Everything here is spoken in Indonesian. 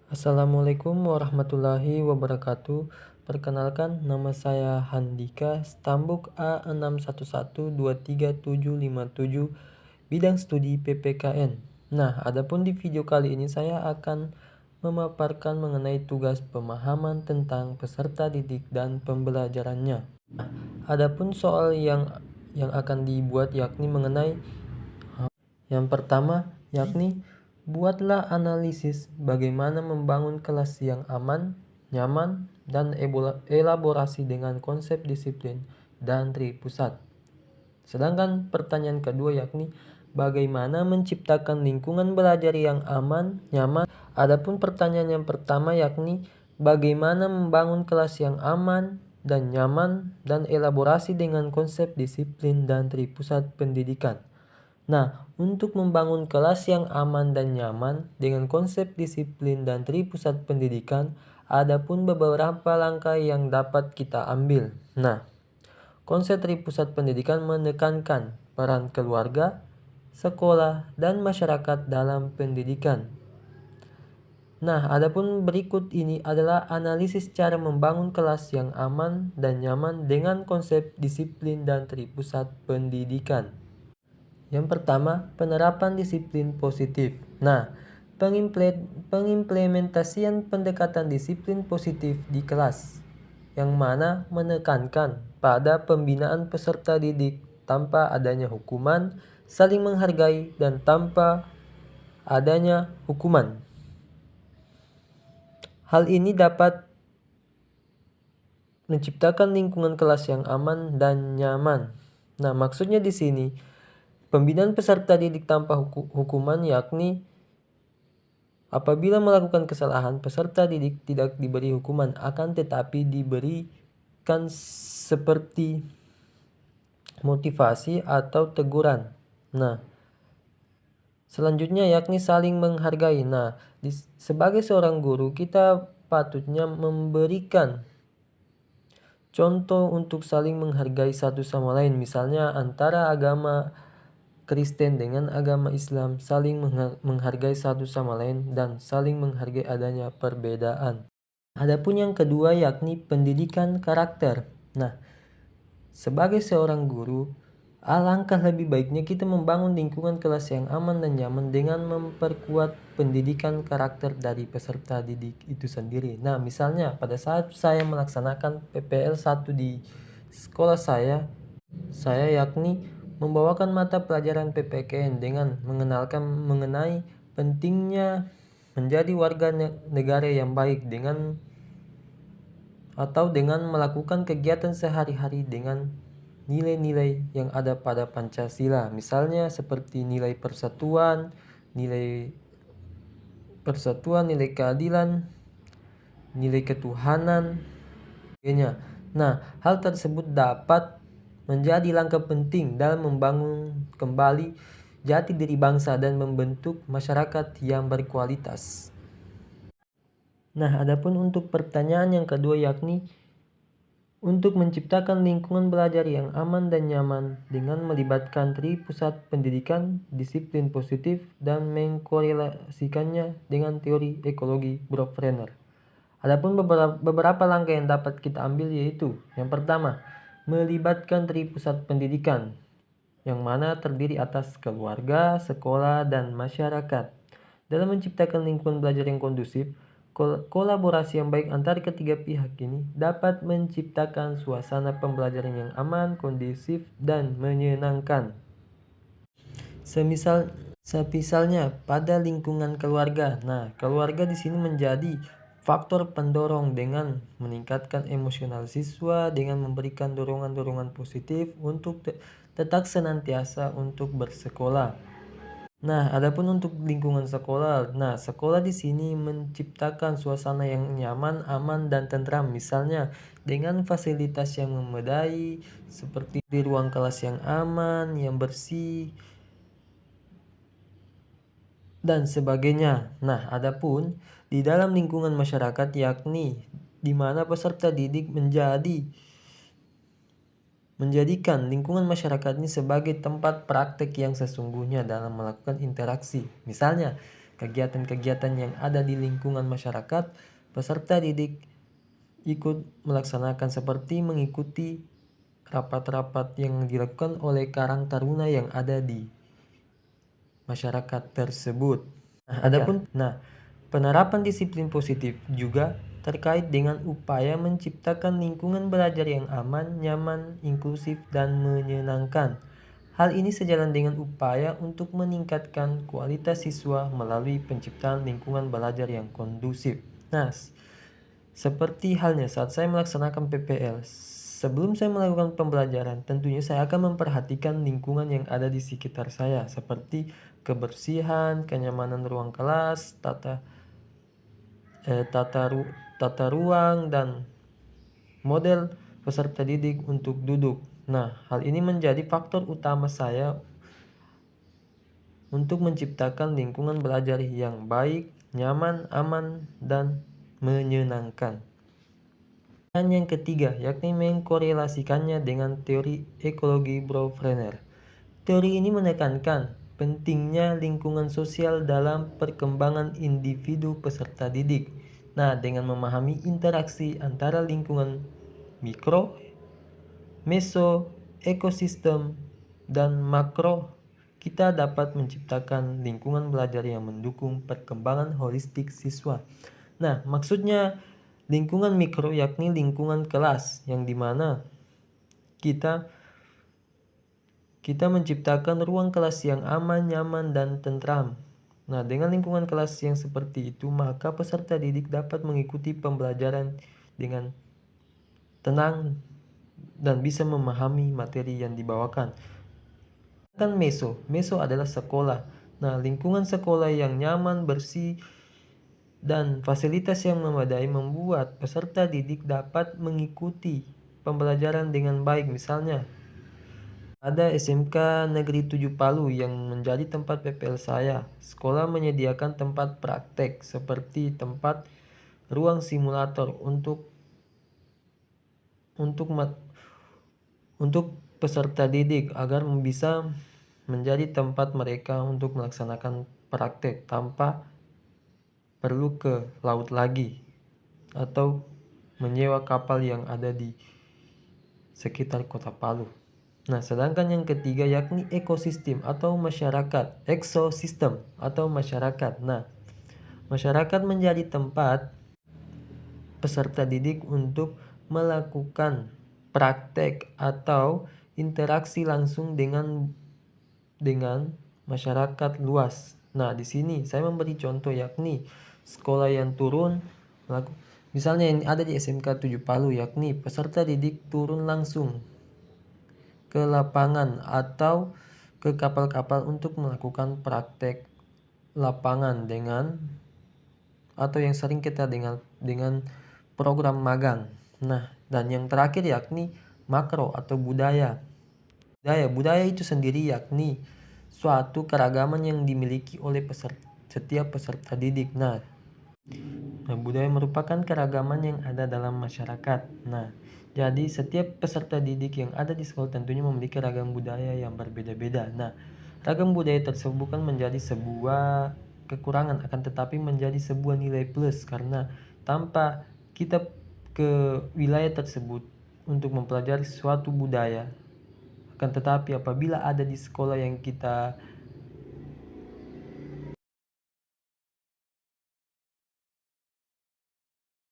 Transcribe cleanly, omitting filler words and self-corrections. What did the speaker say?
Assalamualaikum warahmatullahi wabarakatuh. Perkenalkan, nama saya Handika, Stambuk A61123757, bidang studi PPKN. Nah, adapun di video kali ini saya akan memaparkan mengenai tugas pemahaman tentang peserta didik dan pembelajarannya. Adapun soal yang akan dibuat yakni mengenai yang pertama, yakni buatlah analisis bagaimana membangun kelas yang aman, nyaman, dan elaborasi dengan konsep disiplin dan tripusat. Sedangkan pertanyaan kedua yakni bagaimana menciptakan lingkungan belajar yang aman, nyaman. Adapun pertanyaan yang pertama yakni bagaimana membangun kelas yang aman dan nyaman dan elaborasi dengan konsep disiplin dan tripusat pendidikan. Nah, untuk membangun kelas yang aman dan nyaman dengan konsep disiplin dan tripusat pendidikan, ada pun beberapa langkah yang dapat kita ambil. Nah, konsep tripusat pendidikan menekankan peran keluarga, sekolah, dan masyarakat dalam pendidikan. Nah, adapun berikut ini adalah analisis cara membangun kelas yang aman dan nyaman dengan konsep disiplin dan tripusat pendidikan. Yang pertama, penerapan disiplin positif. Nah, pengimplementasian pendekatan disiplin positif di kelas, yang mana menekankan pada pembinaan peserta didik tanpa adanya hukuman, saling menghargai, dan tanpa adanya hukuman. Hal ini dapat menciptakan lingkungan kelas yang aman dan nyaman. Nah, maksudnya di sini pembinaan peserta didik tanpa hukuman yakni apabila melakukan kesalahan, peserta didik tidak diberi hukuman, akan tetapi diberikan seperti motivasi atau teguran. Nah, selanjutnya yakni saling menghargai. Nah, sebagai seorang guru kita patutnya memberikan contoh untuk saling menghargai satu sama lain. Misalnya antara agama Kristen dengan agama Islam saling menghargai satu sama lain dan saling menghargai adanya perbedaan. Adapun yang kedua yakni pendidikan karakter. Nah, sebagai seorang guru, alangkah lebih baiknya kita membangun lingkungan kelas yang aman dan nyaman dengan memperkuat pendidikan karakter dari peserta didik itu sendiri. Nah, misalnya pada saat saya melaksanakan PPL 1 di sekolah saya yakni membawakan mata pelajaran PPKN dengan mengenalkan mengenai pentingnya menjadi warga negara yang baik dengan melakukan kegiatan sehari-hari dengan nilai-nilai yang ada pada Pancasila. Misalnya seperti nilai persatuan, nilai keadilan, nilai ketuhanan, sebagainya. Nah, hal tersebut dapat menjadi langkah penting dalam membangun kembali jati diri bangsa dan membentuk masyarakat yang berkualitas. Nah, adapun untuk pertanyaan yang kedua yakni untuk menciptakan lingkungan belajar yang aman dan nyaman dengan melibatkan tripusat pendidikan, disiplin positif, dan mengkorelasikannya dengan teori ekologi Bronfenner. Adapun beberapa langkah yang dapat kita ambil yaitu yang pertama, melibatkan tripusat pendidikan yang mana terdiri atas keluarga, sekolah, dan masyarakat. Dalam menciptakan lingkungan belajar yang kondusif, kolaborasi yang baik antar ketiga pihak ini dapat menciptakan suasana pembelajaran yang aman, kondusif, dan menyenangkan. Semisalnya pada lingkungan keluarga. Nah, keluarga di sini menjadi faktor pendorong dengan meningkatkan emosional siswa dengan memberikan dorongan-dorongan positif untuk tetap senantiasa untuk bersekolah. Nah, adapun untuk lingkungan sekolah. Nah, sekolah di sini menciptakan suasana yang nyaman, aman, dan tentram. Misalnya dengan fasilitas yang memadai seperti di ruang kelas yang aman, yang bersih, dan sebagainya. Nah, adapun di dalam lingkungan masyarakat yakni di mana peserta didik menjadikan lingkungan masyarakat ini sebagai tempat praktek yang sesungguhnya dalam melakukan interaksi. Misalnya, kegiatan-kegiatan yang ada di lingkungan masyarakat, peserta didik ikut melaksanakan seperti mengikuti rapat-rapat yang dilakukan oleh Karang Taruna yang ada di masyarakat tersebut. Penerapan disiplin positif juga terkait dengan upaya menciptakan lingkungan belajar yang aman, nyaman, inklusif, dan menyenangkan. Hal ini sejalan dengan upaya untuk meningkatkan kualitas siswa melalui penciptaan lingkungan belajar yang kondusif. Nah, seperti halnya saat saya melaksanakan PPL, sebelum saya melakukan pembelajaran, tentunya saya akan memperhatikan lingkungan yang ada di sekitar saya, seperti kebersihan, kenyamanan ruang kelas, tata ruang, dan model peserta didik untuk duduk. Nah, hal ini menjadi faktor utama saya untuk menciptakan lingkungan belajar yang baik, nyaman, aman, dan menyenangkan. Dan yang ketiga, yakni mengkorelasikannya dengan teori ekologi Brouwer. Teori ini menekankan pentingnya lingkungan sosial dalam perkembangan individu peserta didik. Nah, dengan memahami interaksi antara lingkungan mikro, meso, ekosistem, dan makro, kita dapat menciptakan lingkungan belajar yang mendukung perkembangan holistik siswa. Nah, maksudnya lingkungan mikro yakni lingkungan kelas yang dimana kita menciptakan ruang kelas yang aman, nyaman, dan tentram. Nah, dengan lingkungan kelas yang seperti itu, maka peserta didik dapat mengikuti pembelajaran dengan tenang dan bisa memahami materi yang dibawakan. Dan meso adalah sekolah. Nah, lingkungan sekolah yang nyaman, bersih, dan fasilitas yang memadai membuat peserta didik dapat mengikuti pembelajaran dengan baik. Misalnya, ada SMK Negeri 7 Palu yang menjadi tempat PPL saya. Sekolah menyediakan tempat praktek seperti tempat ruang simulator untuk peserta didik agar bisa menjadi tempat mereka untuk melaksanakan praktek tanpa perlu ke laut lagi atau menyewa kapal yang ada di sekitar kota Palu. Nah, sedangkan yang ketiga yakni ekosistem atau masyarakat, ekosistem atau masyarakat. Nah, masyarakat menjadi tempat peserta didik untuk melakukan praktek atau interaksi langsung dengan masyarakat luas. Nah, di sini saya memberi contoh yakni sekolah yang turun misalnya yang ada di SMK 7 Palu, yakni peserta didik turun langsung ke lapangan atau ke kapal-kapal untuk melakukan praktek lapangan atau yang sering kita dengan program magang. Nah, dan yang terakhir yakni makro atau budaya. Budaya itu sendiri yakni suatu keragaman yang dimiliki oleh setiap peserta didik. Nah, budaya merupakan keragaman yang ada dalam masyarakat. Nah, jadi setiap peserta didik yang ada di sekolah tentunya memiliki ragam budaya yang berbeda-beda. Nah, ragam budaya tersebut bukan menjadi sebuah kekurangan, akan tetapi menjadi sebuah nilai plus karena tanpa kita ke wilayah tersebut untuk mempelajari suatu budaya, akan tetapi apabila ada di sekolah yang kita